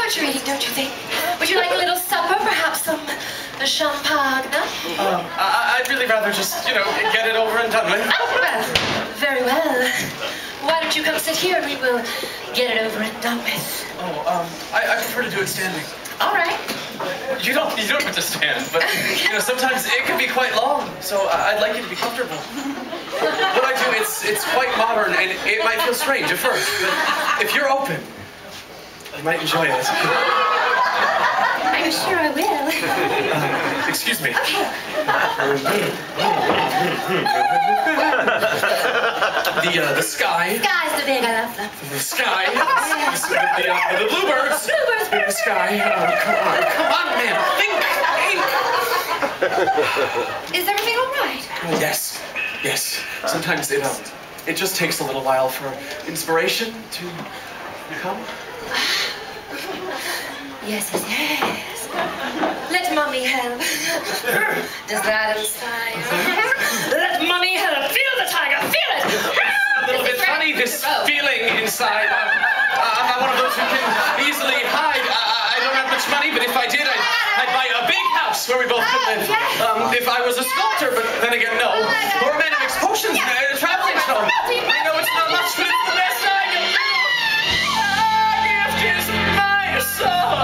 exaggerating, don't you think? Would you like a little supper, perhaps some champagne? I'd really rather just, you know, get it over and done with. Oh, well, very well. Why don't you come sit here and we will get it over and done with? Oh, I prefer to do it standing. All right. You don't have to stand, but, you know, sometimes it can be quite long, so I'd like you to be comfortable. What I do, it's quite modern, and it might feel strange at first, but if you're open, you might enjoy it. I'm sure I will. Excuse me. The sky. Sky's the big, I love them. The sky. The bluebirds. Bluebirds. The sky. Come on, man. Think. Is everything all right? Yes. Sometimes it just takes a little while for inspiration to come. Yes. Let Mommy help. Does that inspire? Let Mommy help. Feel the tiger. Feel it. A little bit funny, this feeling inside. I'm not one of those who can easily hide. I don't have much money, but if I did, I'd buy a big house where we both could live. If I was a sculptor, but then again, no. Or a man who makes potions, a traveling show. I know it's not much, but it's the best I can do. My gift is my soul.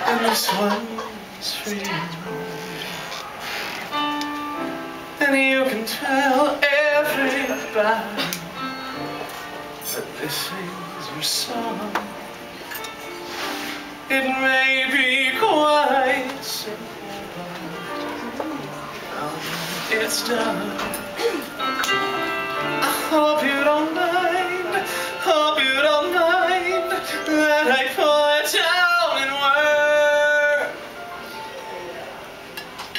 And this one's for you. And you can tell everybody that this is your song. It may be quite simple, but it's done. I hope you don't mind, that I put down in words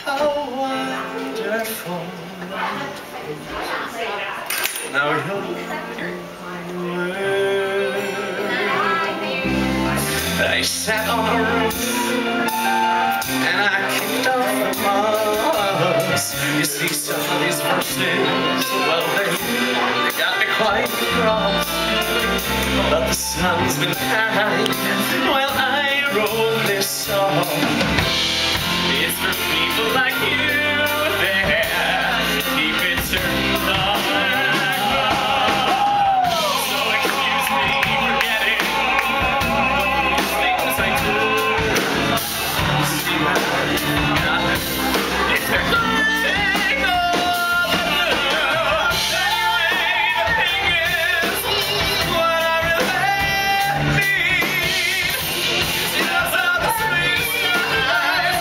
how wonderful. Now you're I sat on a roof and I kicked off the moss. You see, some of these verses, well, they got me quite cross. But the sun's been kind while I wrote this song. It's for people like you there. Keep it turned on. So excuse me for getting these things I do. See my heart, if they're nothing over anyway, the thing is, what I really need is just all the sweet skies.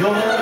You're